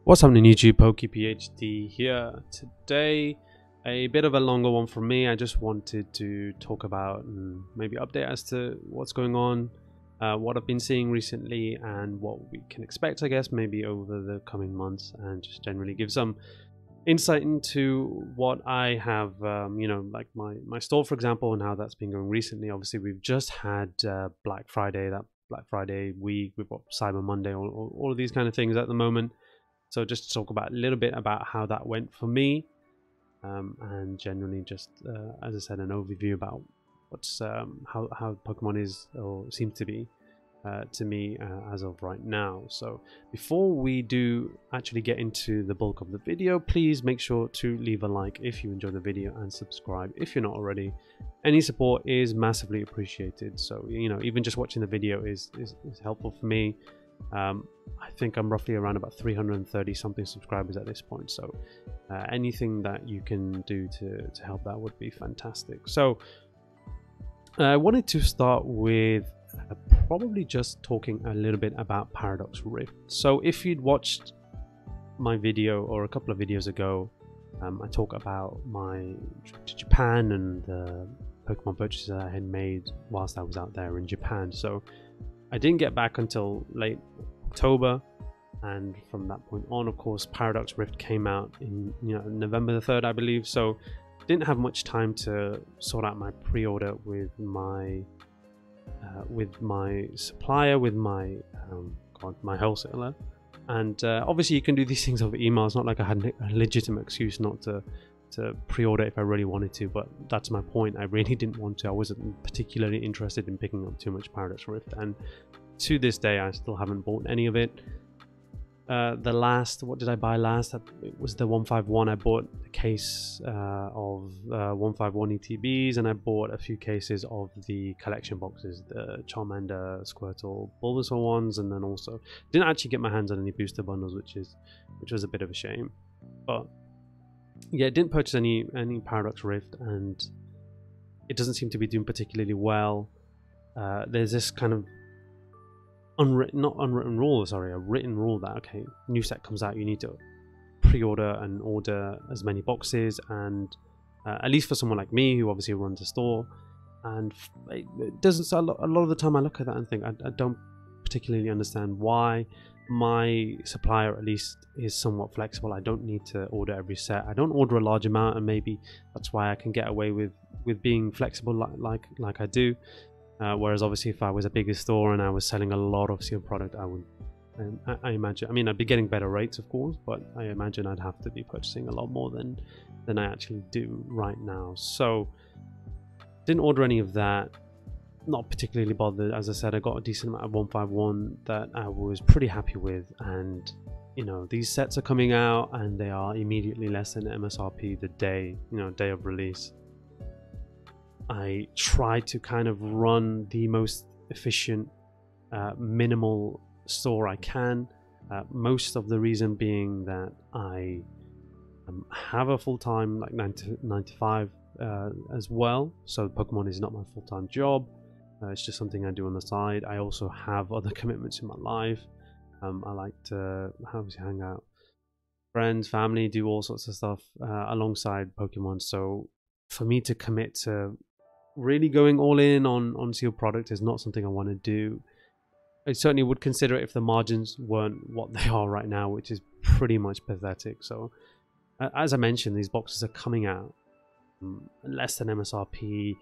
What's happening YouTube, PokePhD here. Today, a bit of a longer one from me. I just wanted to talk about and maybe update as to what's going on, what I've been seeing recently and what we can expect, I guess, maybe over the coming months, and just generally give some insight into what I have, like my store, for example, and how that's been going recently. Obviously, we've just had Black Friday, that Black Friday week. We've got Cyber Monday, all of these kind of things at the moment. So just to talk about a little bit about how that went for me, and generally just, as I said, an overview about what's how Pokemon is or seems to be to me as of right now. So before we do actually get into the bulk of the video, please make sure to leave a like if you enjoy the video and subscribe if you're not already. Any support is massively appreciated. So even just watching the video is helpful for me. I think I'm roughly around about 330 something subscribers at this point, so anything that you can do to help that would be fantastic. So I wanted to start with probably just talking a little bit about Paradox Rift. So if you'd watched my video or a couple of videos ago, I talk about my trip to Japan and the Pokemon purchases I had made whilst I was out there in Japan. So I didn't get back until late October, and from that point on, of course, Paradox Rift came out in November the 3rd, I believe. So didn't have much time to sort out my pre-order with my supplier, with my my wholesaler, and obviously you can do these things over email. It's not like I had a legitimate excuse not to pre-order if I really wanted to, but that's my point. I really didn't want to. I wasn't particularly interested in picking up too much Paradox Rift, and to this day I still haven't bought any of it. What did I buy last? It was the 151. I bought a case of 151 ETBs, and I bought a few cases of the collection boxes, the Charmander, Squirtle, Bulbasaur ones, and then also didn't actually get my hands on any booster bundles, which was a bit of a shame. But yeah, didn't purchase any Paradox Rift, and it doesn't seem to be doing particularly well. There's this kind of a written rule that, okay, new set comes out, you need to pre-order and order as many boxes, and at least for someone like me who obviously runs a store, and it doesn't. So a lot of the time I look at that and think I don't particularly understand why. My supplier at least is somewhat flexible. I don't need to order every set. I don't order a large amount, and maybe that's why I can get away with being flexible like I do. Whereas obviously if I was a bigger store and I was selling a lot of sealed product, I would, I imagine, I mean, I'd be getting better rates, of course, but I imagine I'd have to be purchasing a lot more than I actually do right now. So didn't order any of that. Not particularly bothered. As I said, I got a decent amount of 151 that I was pretty happy with, and these sets are coming out and they are immediately less than MSRP the day of release. I try to kind of run the most efficient, minimal store I can. Most of the reason being that I have a full-time, like 9 to 5 as well. So Pokemon is not my full-time job. It's just something I do on the side. I also have other commitments in my life. I like to hang out, friends, family, do all sorts of stuff alongside Pokemon. So for me to commit to really going all in on sealed product is not something I want to do. I certainly would consider it if the margins weren't what they are right now, which is pretty much pathetic. So as I mentioned, these boxes are coming out less than MSRP.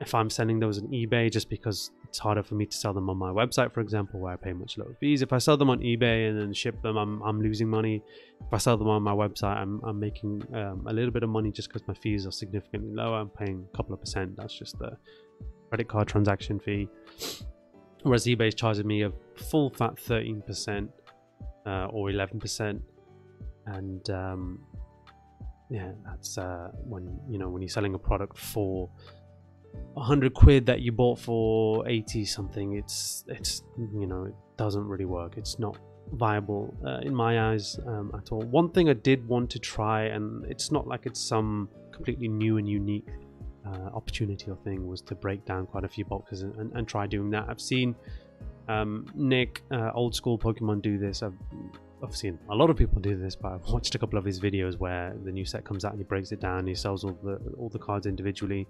If I'm selling those on eBay, just because it's harder for me to sell them on my website, for example, where I pay much lower fees. If I sell them on eBay and then ship them, I'm losing money. If I sell them on my website, I'm making a little bit of money just because my fees are significantly lower. I'm paying a couple of percent. That's just the credit card transaction fee. Whereas eBay is charging me a full fat 13% or 11%, and yeah, that's when you're selling a product for 100 quid that you bought for 80 something, it doesn't really work. It's not viable in my eyes at all. One thing I did want to try, and it's not like it's some completely new and unique opportunity or thing, was to break down quite a few boxes and try doing that. I've seen Nick, old school Pokemon, do this. I've seen a lot of people do this, but I've watched a couple of his videos where the new set comes out and he breaks it down, he sells all the cards individually.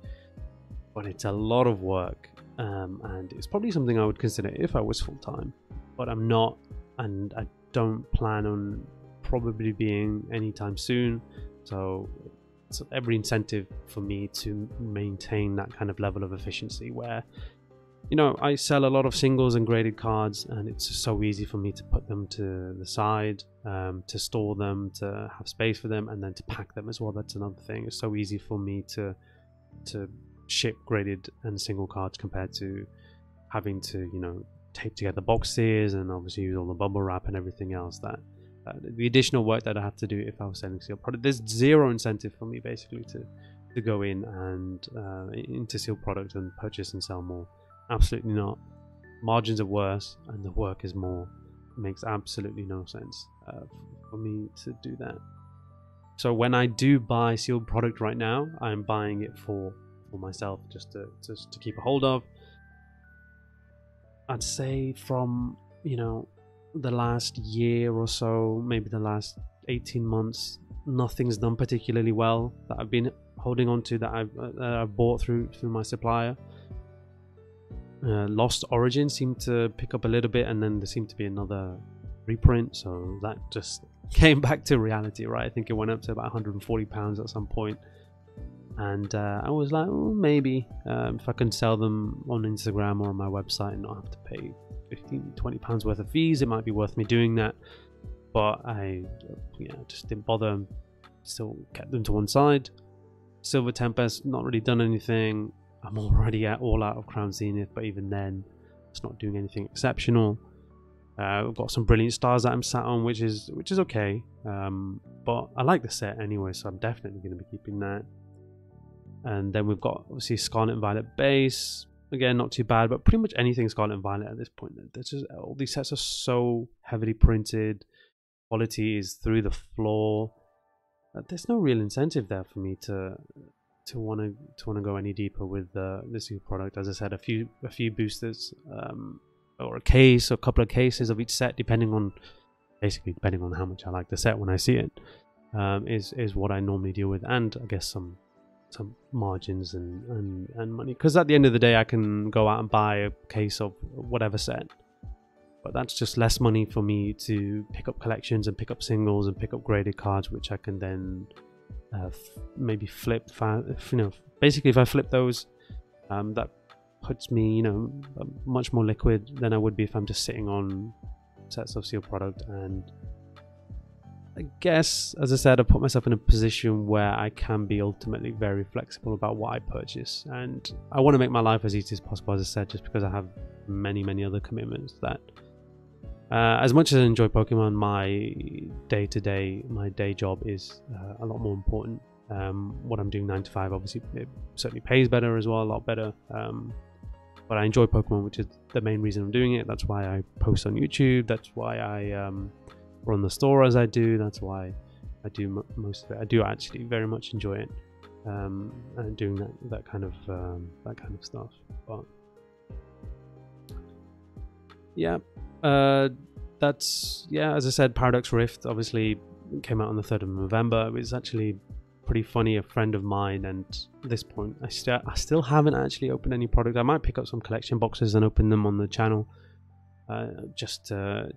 But it's a lot of work, and it's probably something I would consider if I was full-time, but I'm not, and I don't plan on probably being anytime soon. So it's every incentive for me to maintain that kind of level of efficiency where, you know, I sell a lot of singles and graded cards, and it's so easy for me to put them to the side, to store them, to have space for them, and then to pack them as well. That's another thing. It's so easy for me to ship graded and single cards compared to having to, you know, tape together boxes and obviously use all the bubble wrap and everything else. That the additional work that I have to do if I was selling sealed product, there's zero incentive for me basically to go in and into sealed product and purchase and sell more. Absolutely not. Margins are worse and the work is more. It makes absolutely no sense for me to do that. So when I do buy sealed product right now, I'm buying it for myself, just to keep a hold of. I'd say from, you know, the last year or so, maybe the last 18 months, nothing's done particularly well that I've been holding on to, that I've bought through my supplier. Lost Origin seemed to pick up a little bit, and then there seemed to be another reprint, so that just came back to reality, right? I think it went up to about £140 at some point, and I was like, oh, maybe if I can sell them on Instagram or on my website and not have to pay £15-20 worth of fees, it might be worth me doing that. But I just didn't bother. Still kept them to one side. Silver Tempest, not really done anything. I'm already all out of Crown Zenith, but even then it's not doing anything exceptional. I've got some Brilliant Stars that I'm sat on, which is okay, but I like the set anyway, so I'm definitely going to be keeping that. And then we've got obviously Scarlet and Violet base, again not too bad, but pretty much anything Scarlet and Violet at this point. There's just, all these sets are so heavily printed, quality is through the floor. There's no real incentive there for me to want to go any deeper with this new product. As I said, a few boosters, or a case, or a couple of cases of each set, depending on how much I like the set when I see it, is what I normally deal with, and I guess some margins and money, because at the end of the day I can go out and buy a case of whatever set, but that's just less money for me to pick up collections and pick up singles and pick up graded cards, which I can then maybe flip. Basically if I flip those, that puts me, much more liquid than I would be if I'm just sitting on sets of sealed product. And I guess, as I said, I put myself in a position where I can be ultimately very flexible about what I purchase, and I want to make my life as easy as possible, as I said, just because I have many other commitments that as much as I enjoy Pokemon, my day job is a lot more important. What I'm doing 9 to 5, obviously it certainly pays better as well, a lot better, but I enjoy Pokemon, which is the main reason I'm doing it. That's why I post on YouTube, that's why I run the store as I do, that's why I do most of it. I do actually very much enjoy it, and doing that kind of stuff. But yeah, that's, as I said, Paradox Rift obviously came out on the 3rd of November. It was actually pretty funny. A friend of mine, and at this point I still haven't actually opened any product. I might pick up some collection boxes and open them on the channel, just to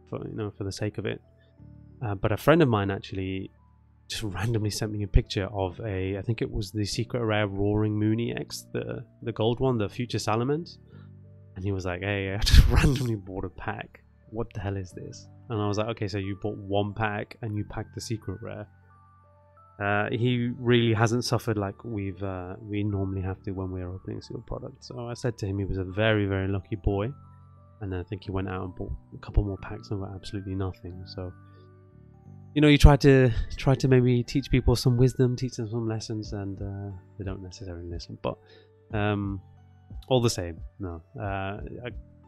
for the sake of it. But a friend of mine actually just randomly sent me a picture of I think it was the secret rare Roaring Moon EX, the gold one, the Future Salamence, and he was like, hey, I just randomly bought a pack, what the hell is this? And I was like, okay, so you bought one pack and you packed the secret rare. He really hasn't suffered like we normally have to when we're opening sealed products. So I said to him he was a very lucky boy, and then I think he went out and bought a couple more packs and got absolutely nothing. So you try to maybe teach people some wisdom, teach them some lessons, and they don't necessarily listen. But all the same, no.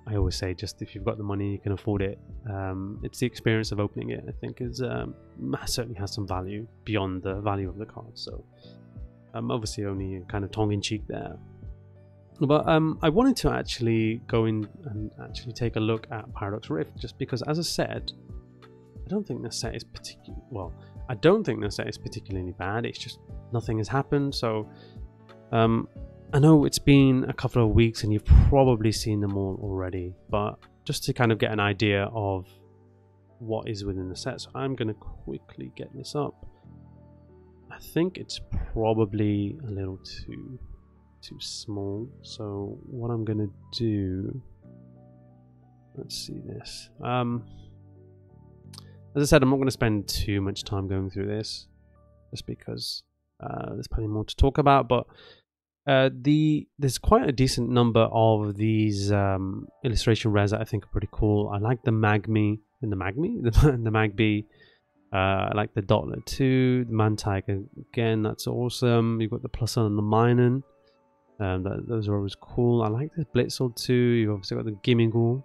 I always say, just if you've got the money, you can afford it. It's the experience of opening it, I think, certainly has some value beyond the value of the card. So obviously only kind of tongue-in-cheek there. But I wanted to actually go in and actually take a look at Paradox Rift, just because, as I said, don't think the set is particularly well. I don't think the set is particularly bad. It's just nothing has happened. So I know it's been a couple of weeks and you've probably seen them all already, but just to kind of get an idea of what is within the set, so I'm going to quickly get this up. I think it's probably a little too small, so what I'm going to do, let's see this. As I said, I'm not going to spend too much time going through this, just because there's plenty more to talk about, but there's quite a decent number of these illustration rares that I think are pretty cool. I like the Magmi and the Magby. I like the Dotlet 2, the Mantiger again, that's awesome. You've got the Plusle and the Minun. Those are always cool. I like the Blitzel 2. You've obviously got the Gimmighoul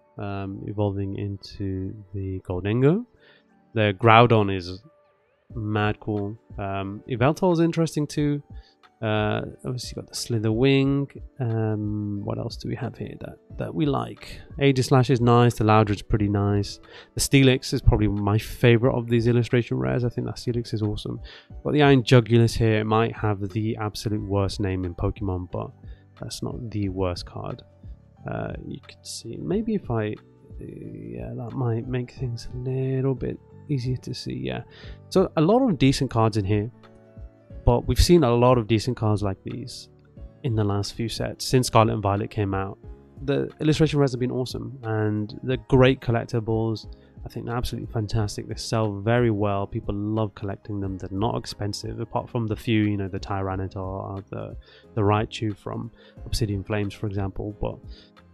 evolving into the Gholdengo. The Groudon is mad cool. Yveltal is interesting too. Obviously got the Slitherwing. What else do we have here that we like? Aegislash is nice. The Loudred's pretty nice. The Steelix is probably my favorite of these illustration rares. I think that Steelix is awesome. Got the Iron Jugulis here. It might have the absolute worst name in Pokemon, but that's not the worst card. You can see, maybe if I yeah, that might make things a little bit easier to see. Yeah, so a lot of decent cards in here, but we've seen a lot of decent cards like these in the last few sets since Scarlet and Violet came out. The illustration rares have been awesome, and they're great collectibles. I think they're absolutely fantastic. They sell very well. People love collecting them. They're not expensive, apart from the few, you know, the Tyranitar or the Raichu from Obsidian Flames, for example. But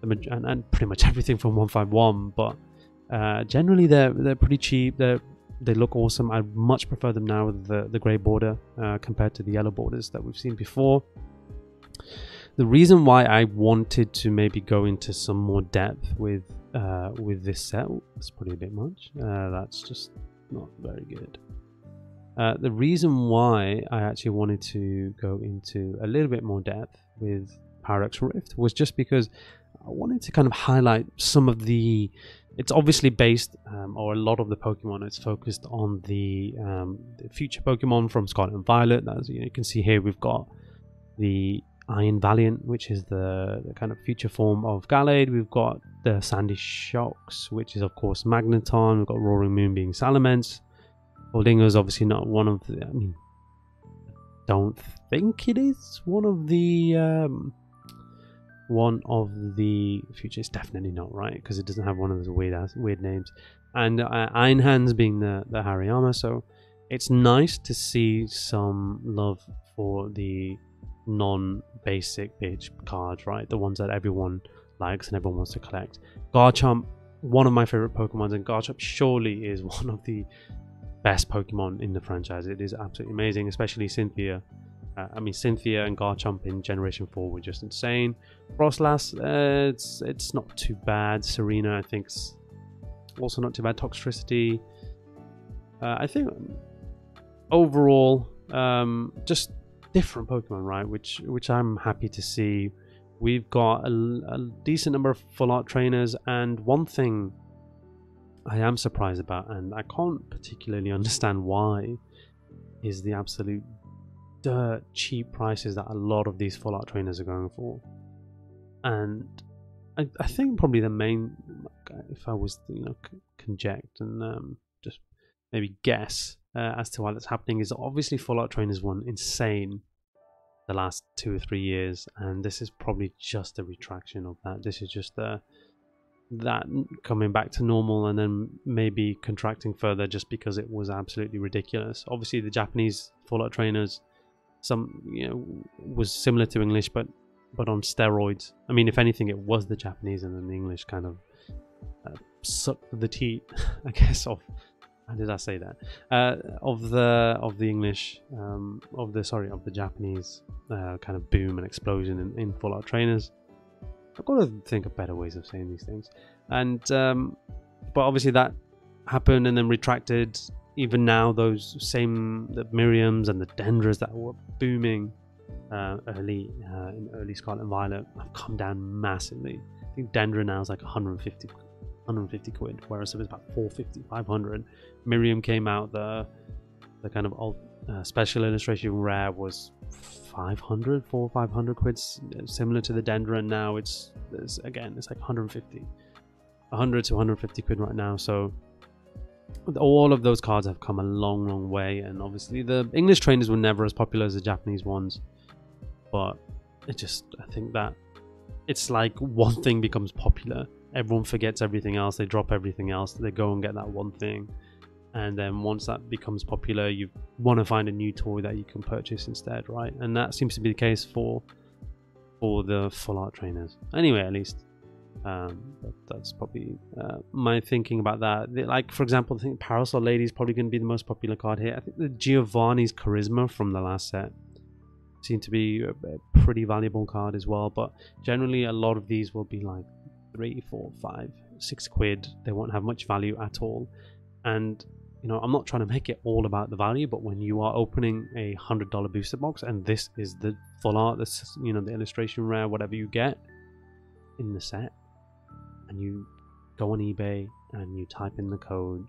and pretty much everything from 151. But generally, they're pretty cheap. They look awesome. I much prefer them now with the grey border compared to the yellow borders that we've seen before. The reason why I wanted to maybe go into some more depth with this set, that's probably a bit much. That's just not very good. The reason why I actually wanted to go into a little bit more depth with Paradox Rift was just because I wanted to kind of highlight some of the. It's obviously based, or a lot of the Pokemon, it's focused on the future Pokemon from Scarlet and Violet. As you can see here, we've got the Iron Valiant, which is the kind of future form of Gallade. We've got the Sandy Shocks, which is of course Magneton. We've got Roaring Moon being Salamence. Gholdengo is obviously not one of the. I mean, don't think it is one of the. One of the future. It's definitely not, right? Because it doesn't have one of those weird names. And Iron Hands being the Hariyama. So it's nice to see some love for the non-basic bitch cards, right? The ones that everyone likes and everyone wants to collect. Garchomp, one of my favorite Pokemon, and Garchomp surely is one of the best Pokemon in the franchise. It is absolutely amazing, especially Cynthia. Cynthia and Garchomp in Generation 4 were just insane. Frostlass, it's not too bad. Serena, I think, is also not too bad. Toxtricity, I think overall, just different Pokemon, right? Which I'm happy to see. We've got a decent number of full art trainers, and one thing I am surprised about, and I can't particularly understand why, is the absolute dirt cheap prices that a lot of these full art trainers are going for. And I think probably the main, if I was to conject and just maybe guess as to why that's happening, is obviously full art trainers went insane the last 2 or 3 years, and this is probably just a retraction of that. This is just that coming back to normal, and then maybe contracting further just because it was absolutely ridiculous. Obviously the Japanese full art trainers, some was similar to English, but on steroids. I mean, if anything, it was the Japanese, and then the English kind of sucked the teeth, I guess, of. How did I say that? Of the English, of the Japanese kind of boom and explosion in full art trainers. I've got to think of better ways of saying these things. And but obviously that happened and then retracted. Even now, the Miriams and the Dendras that were booming in early Scarlet and Violet have come down massively. I think Dendra now is like 150 150 quid, whereas it was about 450, 500. Miriam came out, the kind of old special illustration rare was 500, 400, 500 quid, similar to the Dendron. Now it's again, it's like 150, 100 to 150 quid right now. So all of those cards have come a long way, and obviously the English trainers were never as popular as the Japanese ones, but I think that it's like one thing becomes popular, everyone forgets everything else, they drop everything else, they go and get that one thing, and then once that becomes popular, you want to find a new toy that you can purchase instead, right? And that seems to be the case for the full art trainers anyway, at least. That's probably my thinking about that. Like, for example, I think Parasol Lady is probably going to be the most popular card here. I think the Giovanni's Charisma from the last set seemed to be a pretty valuable card as well, but generally a lot of these will be like 3, 4, 5, 6 quid. They won't have much value at all. And you know, I'm not trying to make it all about the value, but when you are opening a $100 booster box and this is the full art, this, you know, the illustration rare, whatever you get in the set, and you go on eBay and you type in the code,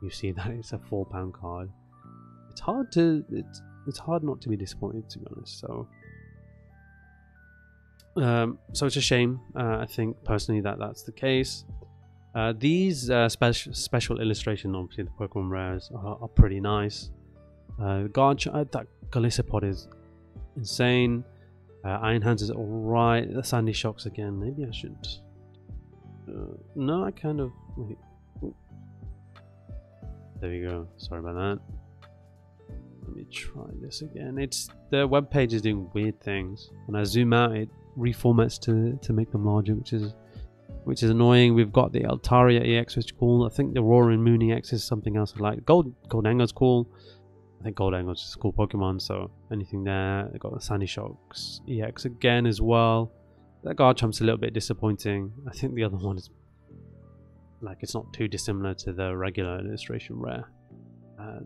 you see that it's a £4 card. It's hard not to be disappointed, to be honest. So it's a shame. I think personally that's the case. These special illustration, obviously the Pokemon rares, are pretty nice. That Golisopod is insane. Iron Hands is alright. The Sandy Shocks again. Maybe I should. No, I kind of. Wait. There we go. Sorry about that. Let me try this again. The web page is doing weird things. When I zoom out, it reformats to make them larger, which is annoying. We've got the Altaria EX, which is cool. I think the Roaring Moon EX is something else I like. Goldango's cool. I think Goldango's just a cool Pokemon, so anything there. They've got the Sandy Shocks EX again as well. That Garchamp's a little bit disappointing. I think the other one is like, it's not too dissimilar to the regular illustration rare.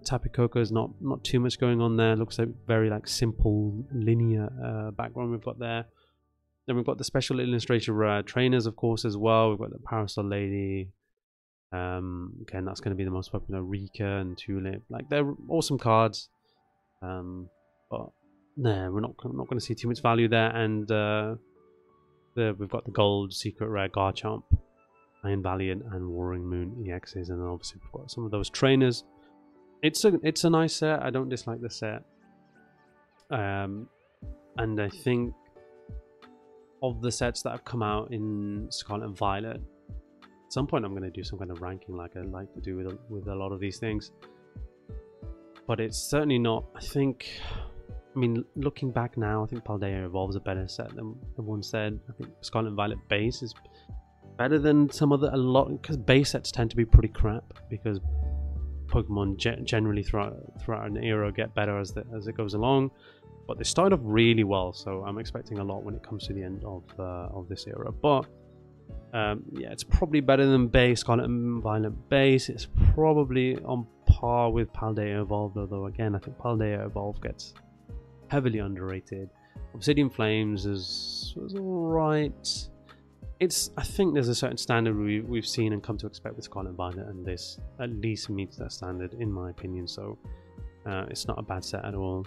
Tapu Koko is not too much going on there. Looks like very like simple linear background we've got there. Then we've got the special illustration rare trainers, of course, as well. We've got the Parasol Lady. Again, that's going to be the most popular. Rika and Tulip. Like, they're awesome cards. But no, we're not going to see too much value there. And we've got the gold secret rare Garchomp, Iron Valiant, and Roaring Moon EXs, and then obviously we've got some of those trainers. It's a nice set. I don't dislike the set. And I think of the sets that have come out in Scarlet and Violet, at some point I'm going to do some kind of ranking like I like to do with a lot of these things. But it's certainly not, I mean, looking back now, I think Paldea Evolves a better set than everyone said. I think Scarlet and Violet base is better than some other, a lot, because base sets tend to be pretty crap, because Pokemon generally throughout an era get better as it goes along. But they started off really well, so I'm expecting a lot when it comes to the end of this era. But yeah, it's probably better than base, Scarlet and Violet base. It's probably on par with Paldea Evolved, although again, I think Paldea Evolved gets heavily underrated. Obsidian Flames is alright. I think there's a certain standard we've seen and come to expect with Scarlet and Violet, and this at least meets that standard in my opinion. So it's not a bad set at all.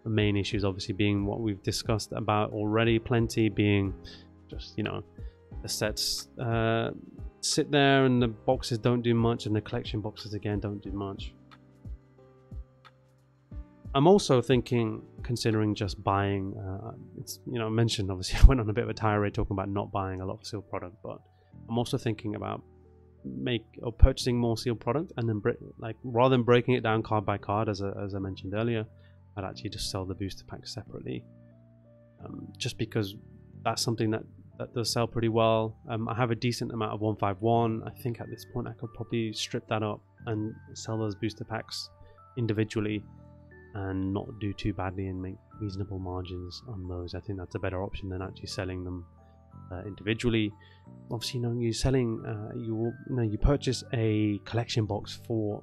The main issues obviously being what we've discussed about already, plenty, being just, you know, the sets sit there and the boxes don't do much, and the collection boxes again don't do much. I'm also considering just buying, it's, you know, I mentioned obviously I went on a bit of a tirade talking about not buying a lot of sealed product, but I'm also thinking about purchasing more sealed product, and then like, rather than breaking it down card by card as I mentioned earlier, I'd actually just sell the booster packs separately, just because that's something that does sell pretty well. I have a decent amount of 151. I think at this point I could probably strip that up and sell those booster packs individually and not do too badly and make reasonable margins on those. I think that's a better option than actually selling them individually. Obviously, you know, you're selling, you purchase a collection box for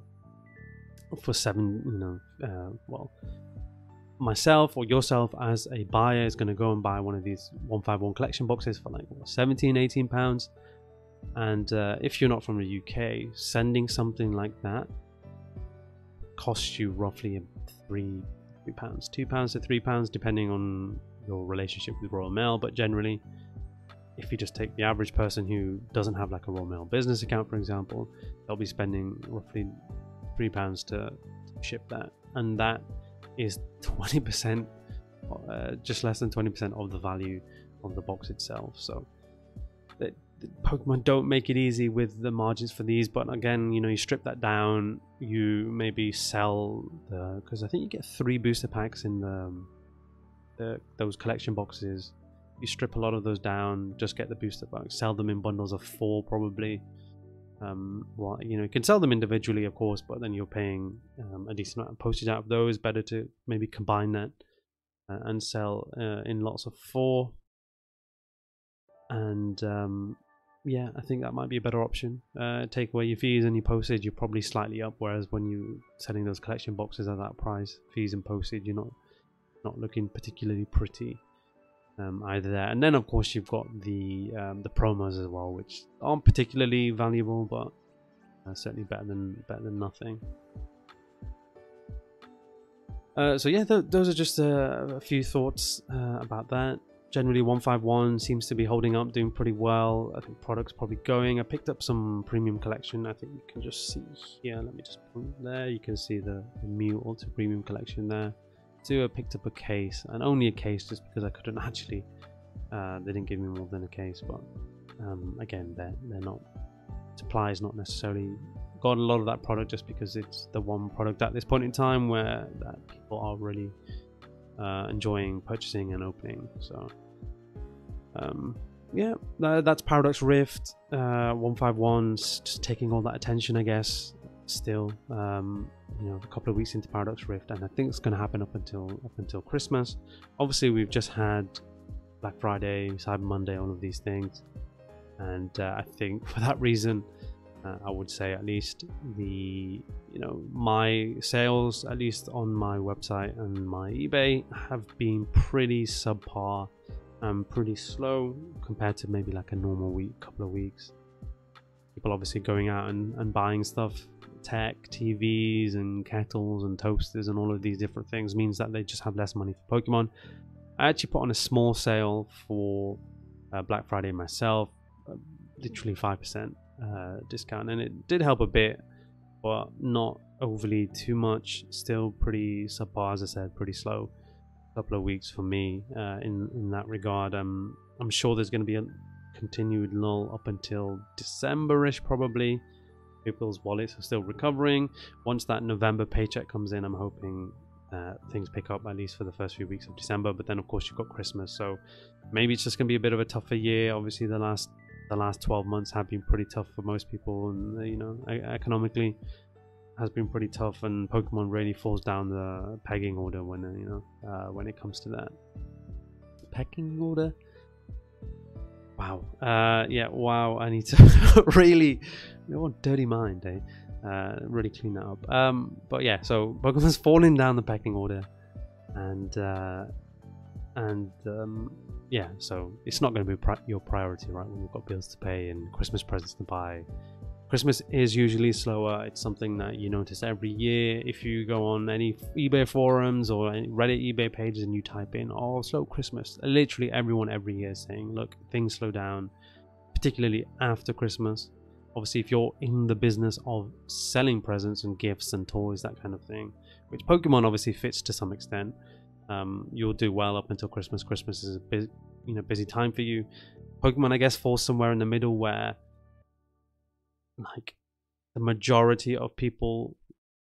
$7, you know, well, myself or yourself as a buyer is going to go and buy one of these 151 collection boxes for like £17-18. And if you're not from the UK, sending something like that costs you roughly £3, £2 to £3, depending on your relationship with Royal Mail. But generally, if you just take the average person who doesn't have like a Royal Mail business account, for example, they'll be spending roughly £3 to ship that, and that is 20%, just less than 20% of the value of the box itself. So Pokemon don't make it easy with the margins for these, but again, you know, you strip that down, you maybe sell the, because I think you get 3 booster packs in those collection boxes. You strip a lot of those down, just get the booster packs, sell them in bundles of 4 probably. Well, you know, you can sell them individually, of course, but then you're paying a decent amount of postage out of those. Better to maybe combine that and sell in lots of 4. And yeah, I think that might be a better option. Take away your fees and your postage, you're probably slightly up, whereas when you're selling those collection boxes at that price, fees and postage, you're not looking particularly pretty either there. And then of course you've got the promos as well, which aren't particularly valuable, but certainly better than nothing. So yeah, those are just a few thoughts about that. Generally 151 seems to be holding up, doing pretty well. I think product's probably going. I picked up some premium collection. I think you can just see here, let me just point there, you can see the Mew Ultra Premium collection there. So I picked up a case, and only a case just because I couldn't actually, they didn't give me more than a case, but again, they're not, supply is not necessarily got a lot of that product just because it's the one product at this point in time where that people are really enjoying purchasing and opening. So yeah, that's Paradox Rift. 151's just taking all that attention, I guess, still. You know, a couple of weeks into Paradox Rift, and I think it's going to happen up until Christmas. Obviously we've just had Black Friday, Cyber Monday, all of these things, and I think for that reason, I would say at least my sales, at least on my website and my eBay, have been pretty subpar and pretty slow compared to maybe like a normal week, couple of weeks. People obviously going out and buying stuff, tech, TVs and kettles and toasters and all of these different things, means that they just have less money for Pokemon. I actually put on a small sale for Black Friday myself, literally 5% discount, and it did help a bit, but not overly too much. Still pretty subpar, as I said, pretty slow. Couple of weeks for me in that regard. I'm sure there's going to be a continued lull up until December-ish probably. People's wallets are still recovering. Once that November paycheck comes in, I'm hoping things pick up at least for the first few weeks of December. But then of course you've got Christmas, so maybe it's just going to be a bit of a tougher year. Obviously the last 12 months have been pretty tough for most people, and you know, economically has been pretty tough, and Pokemon really falls down the pegging order when when it comes to that. Pecking order? Wow. Yeah, wow, I need to really, dirty mind, really clean that up. But yeah, so Pokemon's falling down the pecking order, and yeah, so it's not going to be your priority, right, when you've got bills to pay and Christmas presents to buy. Christmas is usually slower. It's something that you notice every year. If you go on any eBay forums or any Reddit eBay pages and you type in, oh, slow Christmas, literally everyone every year is saying, look, things slow down, particularly after Christmas. Obviously, if you're in the business of selling presents and gifts and toys, that kind of thing, which Pokemon obviously fits to some extent, you'll do well up until Christmas. Christmas is a busy time for you. Pokemon, I guess, falls somewhere in the middle where, like, the majority of people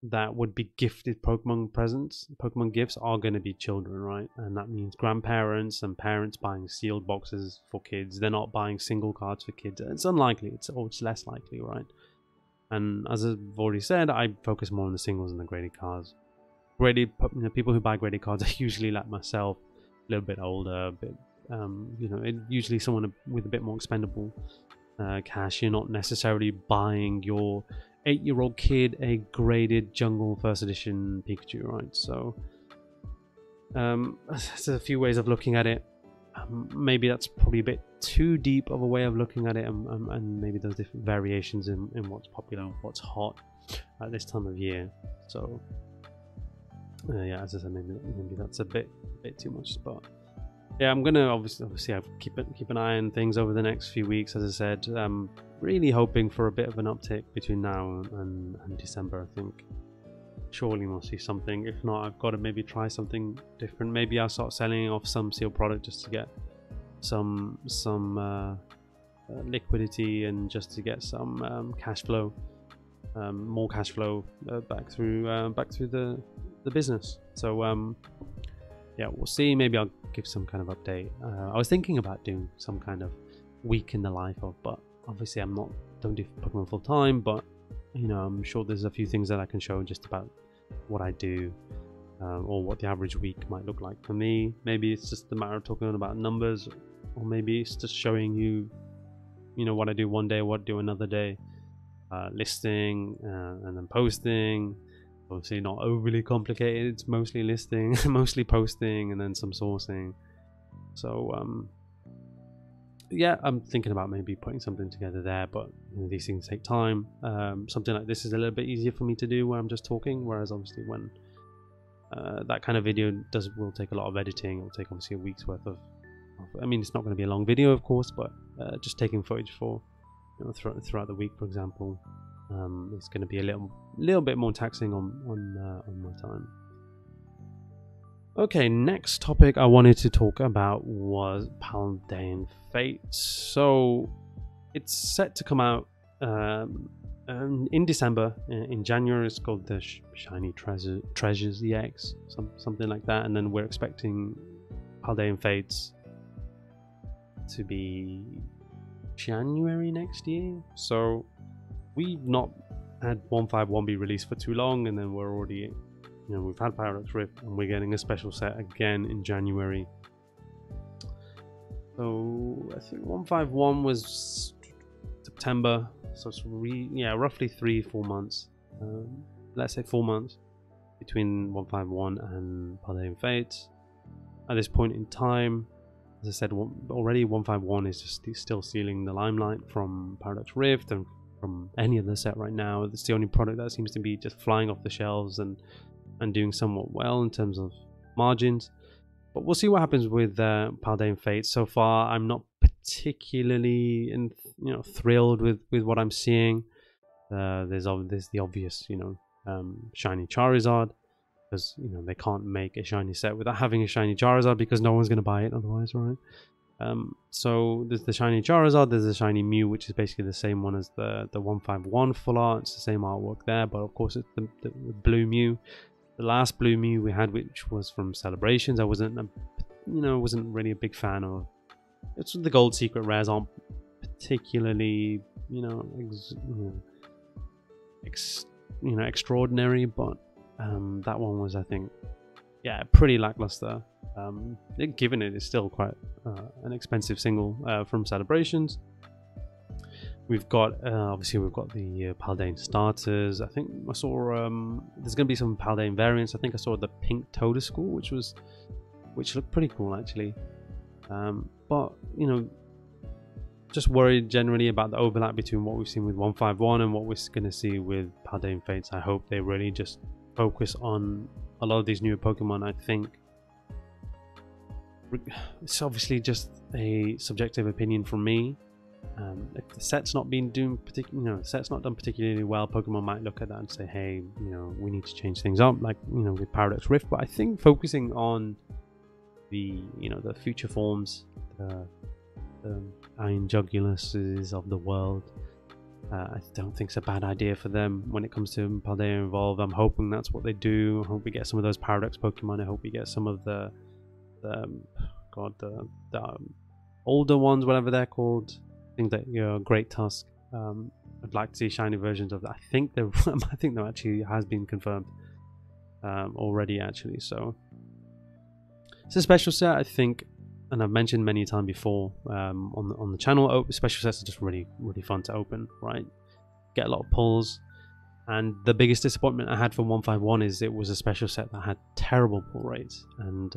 that would be gifted Pokemon presents, Pokemon gifts, are going to be children, right? And that means grandparents and parents buying sealed boxes for kids. They're not buying single cards for kids. It's unlikely. It's less likely, right? And as I've already said, I focus more on the singles and the graded cards. Graded, people who buy graded cards are usually like myself, a little bit older, a bit, usually someone with a bit more expendable cash. You're not necessarily buying your 8-year-old kid a graded Jungle First Edition Pikachu, right? So there's a few ways of looking at it. Maybe that's probably a bit too deep of a way of looking at it, and maybe those different variations in what's popular, what's hot at this time of year. So yeah, as I said, maybe that's a bit too much, but yeah, I'm gonna obviously I'll keep an eye on things over the next few weeks. As I said, really hoping for a bit of an uptick between now and December. I think surely we'll see something. If not, I've got to maybe try something different. Maybe I'll start selling off some sealed product just to get some liquidity, and just to get some cash flow, more cash flow back through the business. So yeah, we'll see. Maybe I'll give some kind of update. I was thinking about doing some kind of week in the life of, but obviously don't do Pokemon full time, but you know, I'm sure there's a few things that I can show just about what I do, or what the average week might look like for me. Maybe it's just a matter of talking about numbers, or maybe it's just showing you, you know, what I do one day, what I do another day, listing and then posting. Obviously not overly complicated, it's mostly listing, mostly posting, and then some sourcing. So yeah, I'm thinking about maybe putting something together there, but you know, these things take time. Something like this is a little bit easier for me to do where I'm just talking, whereas obviously when that kind of video will take a lot of editing. It'll take obviously a week's worth of I mean, it's not going to be a long video, of course, but just taking footage for, you know, throughout the week, for example, it's going to be a little bit more taxing on my time. Okay, next topic I wanted to talk about was Paldean Fates. So it's set to come out in December. In January, it's called the Shiny Treasures EX, something like that, and then we're expecting Paldean Fates to be January next year. So we've not had 151 be released for too long, and then we're already, you know, we've had Paradox Rift, and we're getting a special set again in January. So I think 151 was September, so it's roughly 3-4 months. Let's say 4 months between 151 and Paldean Fates. At this point in time, as I said already, 151 is just still stealing the limelight from Paradox Rift and from any other set right now. It's the only product that seems to be just flying off the shelves and doing somewhat well in terms of margins. But we'll see what happens with Paldean Fates. So far, I'm not particularly thrilled with what I'm seeing. There's the obvious, shiny Charizard, because they can't make a shiny set without having a shiny Charizard, because no one's going to buy it otherwise, right? So there's the shiny Charizard, there's the shiny Mew, which is basically the same one as the 151 full art. It's the same artwork there, but of course it's the blue Mew. The last blue Mew we had, which was from Celebrations, I wasn't really a big fan of. It's the gold secret rares aren't particularly extraordinary, but that one was, I think, pretty lackluster. Given it is still quite an expensive single from Celebrations. We've got obviously we've got the Paldean starters. I think I saw there's going to be some Paldean variants. I think I saw the pink Toadstool, which looked pretty cool actually. But just worried generally about the overlap between what we've seen with 151 and what we're going to see with Paldean Fates. I hope they really just focus on a lot of these newer Pokemon. I think it's obviously just a subjective opinion from me. If the set's not been doing set's not done particularly well, Pokemon might look at that and say, hey, we need to change things up, like with Paradox Rift. But I think focusing on the the future forms, the Iron Juguluses of the world, I don't think it's a bad idea for them when it comes to Paldean Evolve. I'm hoping that's what they do. I hope we get some of those Paradox Pokemon. I hope we get some of the older ones, whatever they're called. Things that Great Tusk. I'd like to see shiny versions of that. I think there actually has been confirmed already, actually. So it's a special set, I think, and I've mentioned many times before on the channel. Special sets are just really fun to open, right? Get a lot of pulls, and the biggest disappointment I had from 151 is it was a special set that had terrible pull rates, and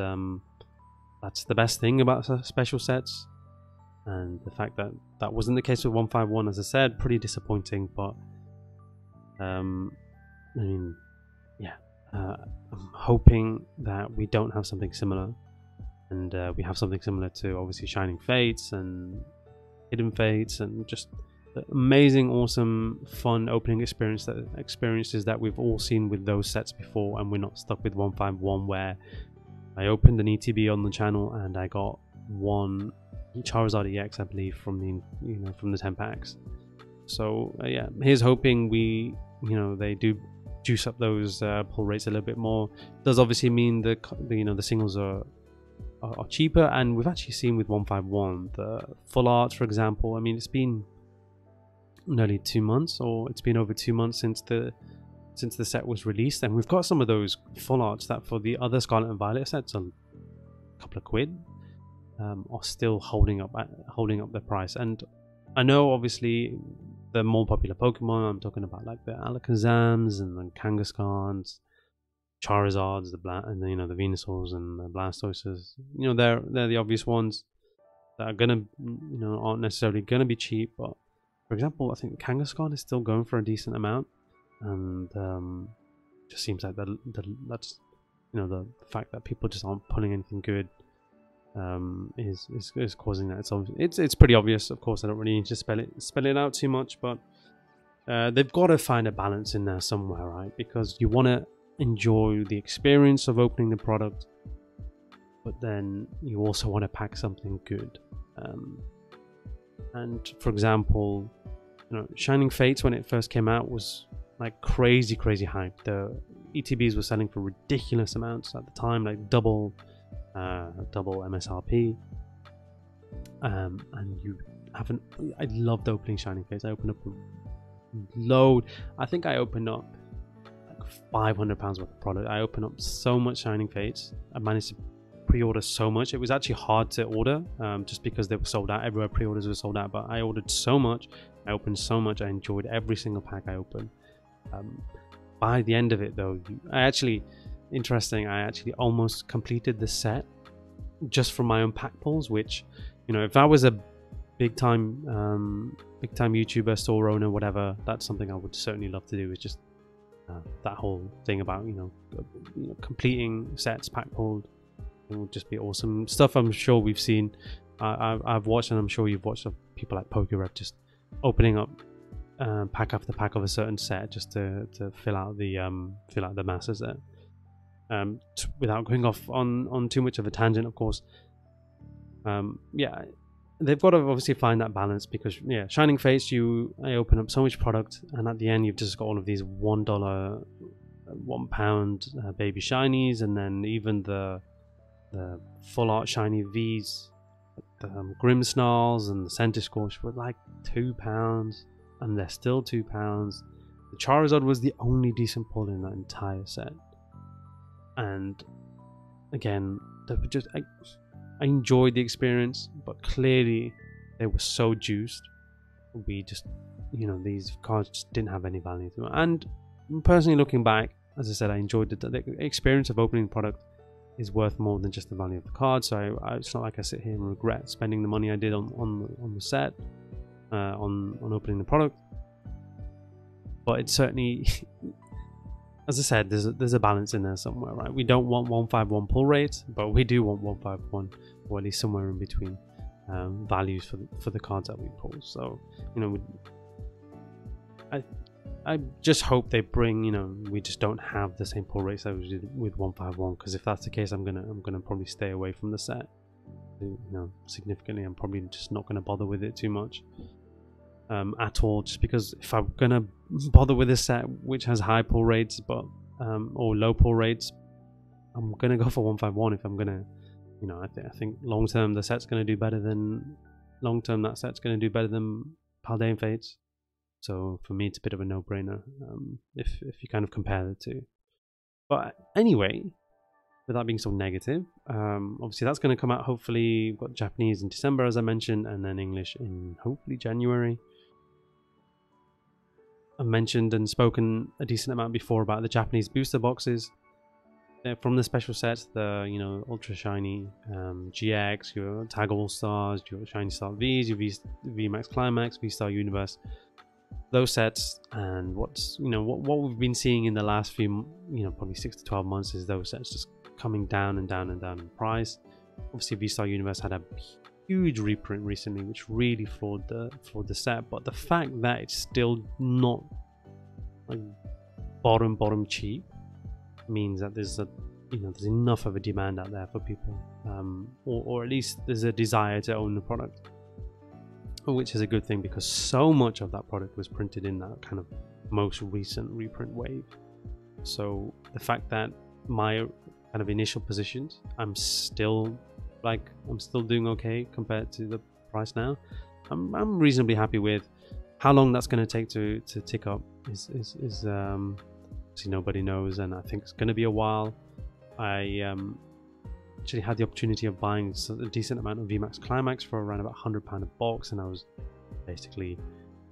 that's the best thing about special sets. and the fact that that wasn't the case with 151, as I said, pretty disappointing. But I mean, yeah, I'm hoping that we don't have something similar, and we have something similar to obviously Shining Fates and Hidden Fates, and just amazing, awesome, fun opening experiences that we've all seen with those sets before, and we're not stuck with 151 where I opened an ETB on the channel and I got one Charizard EX, I believe, from the 10 packs. So yeah, here's hoping they do juice up those pull rates a little bit more. It does obviously mean the singles are cheaper, and we've actually seen with 151 the full art, for example. I mean, it's been nearly 2 months, or it's been over 2 months since the set was released, and we've got some of those full arts that for the other Scarlet and Violet sets, a couple of quid, are still holding up their price. And I know obviously the more popular Pokemon, I'm talking about like the Alakazams and the Kangaskhans, Charizards, the Venusaurs and the Blastoses. They're the obvious ones that are gonna aren't necessarily gonna be cheap. But for example, I think Kangaskhan is still going for a decent amount, and just seems like that's the fact that people just aren't pulling anything good is causing that. It's pretty obvious. Of course, I don't really need to spell it out too much, but they've got to find a balance in there somewhere, right? Because you want to enjoy the experience of opening the product, but then you also want to pack something good. And for example, Shining Fates, when it first came out, was like crazy hype. The ETBs were selling for ridiculous amounts at the time, like double MSRP. And you haven't. I loved opening Shining Fates. I opened up a load. I think I opened up like £500 worth of product. I opened up so much Shining Fates. I managed to pre-order so much. It was actually hard to order, just because they were sold out everywhere. Pre-orders were sold out, but I ordered so much. I opened so much. I enjoyed every single pack I opened. By the end of it, though, I actually almost completed the set just from my own pack pulls. Which, if I was a big time YouTuber, store owner, whatever, that's something I would certainly love to do. Is just that whole thing about completing sets pack pulled. It would just be awesome stuff. I'm sure we've seen. I've watched, and I'm sure you've watched, of people like PokeRep just opening up pack after pack of a certain set just to fill out the masses there. Without going off on too much of a tangent, of course. Yeah, they've got to obviously find that balance, because Shining Fates, I open up so much product, and at the end you've just got all of these $1, £1 baby shinies, and then even the full art shiny V's, the Grimmsnarls and the Centiskorch were like £2, and they're still £2. The Charizard was the only decent pull in that entire set, and again, they were just I enjoyed the experience, but clearly they were so juiced. We just, these cards just didn't have any value to them. And personally, looking back, as I said, I enjoyed the experience of opening the product is worth more than just the value of the card. So it's not like I sit here and regret spending the money I did on the set, on opening the product. But it's certainly, as I said, there's a balance in there somewhere, right? We don't want 151 pull rates, but we do want 151, or at least somewhere in between, values for the cards that we pull. So I just hope they bring, we just don't have the same pull rates that we did with 151, because if that's the case, I'm gonna probably stay away from the set, significantly. I'm probably just not gonna bother with it too much. At all, just because if I'm gonna bother with a set which has high pull rates or low pull rates, I'm gonna go for 151. If I'm gonna, I think long term that set's gonna do better than Paldean Fates. So for me, it's a bit of a no-brainer, if you kind of compare the two. But anyway, without being so negative, obviously that's going to come out. Hopefully, we've got Japanese in December, as I mentioned, and then English in hopefully January. I've mentioned and spoken a decent amount before about the Japanese booster boxes. from the special sets, the ultra shiny GX, your Tag All Stars, your Shiny Star Vs, your VMAX Climax, V Star Universe, those sets, and what we've been seeing in the last few probably 6 to 12 months is those sets just coming down and down and down in price. Obviously, V Star Universe had a huge reprint recently, which really floored the set. But the fact that it's still not like bottom cheap means that there's there's enough of a demand out there for people, or at least there's a desire to own the product, which is a good thing because so much of that product was printed in that kind of most recent reprint wave. So the fact that my kind of initial positions, I'm still doing okay compared to the price now. I'm reasonably happy with. How long that's going to take to tick up is obviously nobody knows, and I think it's going to be a while. I actually had the opportunity of buying a decent amount of VMAX Climax for around about £100 a box, and I was basically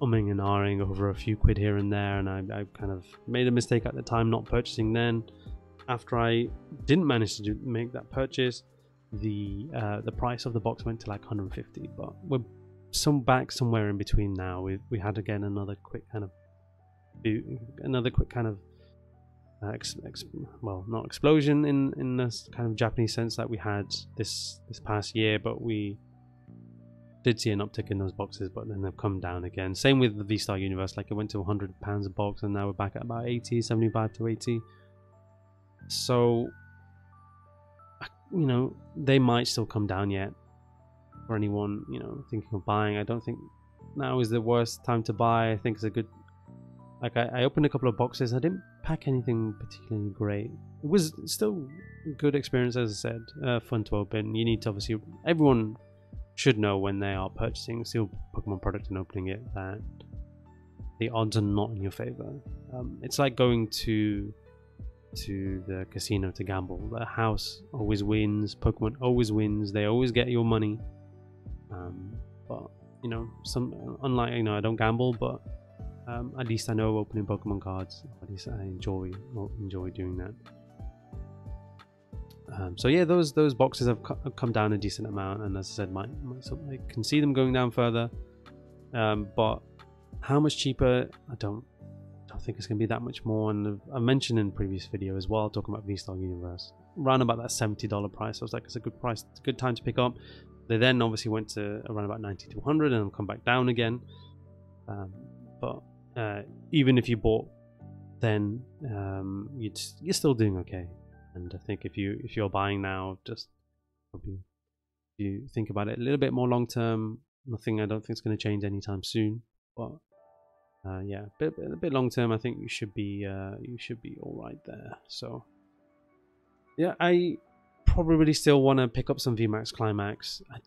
umming and ahhing over a few quid here and there, and I kind of made a mistake at the time not purchasing then. After I didn't manage to make that purchase, the price of the box went to like 150, but we're back somewhere in between now. We had again another quick kind of well, not explosion in this kind of Japanese sense that we had this past year, but we did see an uptick in those boxes, but then they've come down again. Same with the V-Star Universe, like it went to £100 a box, and now we're back at about 80, 75 to 80. So they might still come down yet for anyone thinking of buying. I don't think now is the worst time to buy. I think it's a good, like, I opened a couple of boxes. I didn't pack anything particularly great. It was still a good experience, as I said, fun to open. You need to obviously, everyone should know when they are purchasing a sealed Pokemon product and opening it that the odds are not in your favor. It's like going to the casino to gamble. The house always wins, Pokemon always wins, they always get your money. But unlike I don't gamble, but at least I know opening Pokemon cards. At least I enjoy doing that. So yeah, those boxes have come down a decent amount, and as I said, I can see them going down further. But how much cheaper? I don't think it's going to be that much more. And I mentioned in previous video as well, talking about V-Star Universe, around about that $70 price. I was like, it's a good price, it's a good time to pick up. They then obviously went to around about 90 to 100 and come back down again. But even if you bought then, you're still doing okay. And I think if you're buying now, just probably you think about it a little bit more long term. I don't think it's going to change anytime soon. But yeah, a bit long term, I think you should be all right there. So yeah, I probably still want to pick up some VMAX Climax. I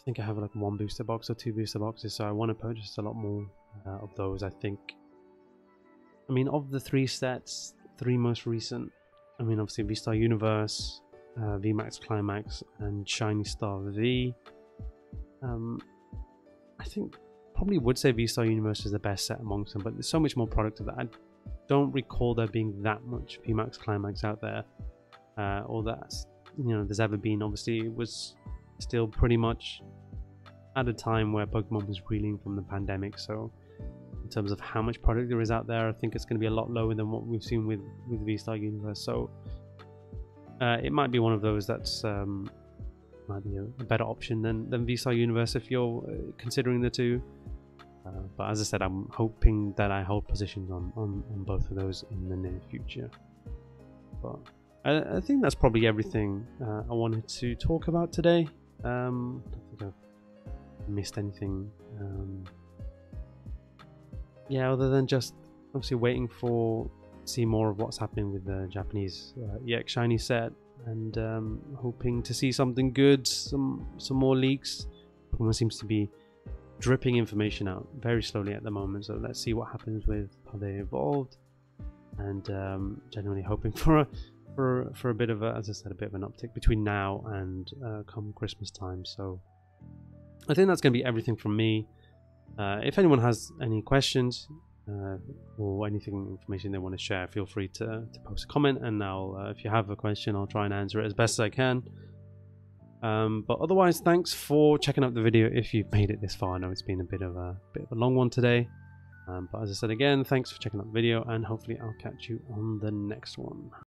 think I have like 1 booster box or 2 booster boxes, so I want to purchase a lot more of those. I mean, of the 3 sets, 3 most recent, I mean, obviously V-Star Universe, VMAX Climax, and Shiny Star V. I think probably would say V-Star Universe is the best set amongst them, but there's so much more product to that. I don't recall there being that much VMAX Climax out there, or that there's ever been. Obviously, it was still pretty much at a time where Pokemon was reeling from the pandemic, so in terms of how much product there is out there, I think it's going to be a lot lower than what we've seen with V-Star Universe. So it might be one of those that's might be a better option than V-Star Universe if you're considering the two. But as I said, I'm hoping that I hold positions on both of those in the near future. But I think that's probably everything I wanted to talk about today. I don't think I've missed anything. Yeah, other than just obviously waiting to see more of what's happening with the Japanese EX Shiny set, and hoping to see something good, some more leaks. Pokemon seems to be dripping information out very slowly at the moment, so let's see what happens with how they evolved, and genuinely hoping for a bit of as I said, a bit of an uptick between now and come Christmas time. So I think that's going to be everything from me. If anyone has any questions, or anything information they want to share, feel free to post a comment, and if you have a question, I'll try and answer it as best as I can. But otherwise, thanks for checking out the video if you've made it this far. I know it's been a bit of a long one today, but as I said again, thanks for checking out the video, and hopefully I'll catch you on the next one.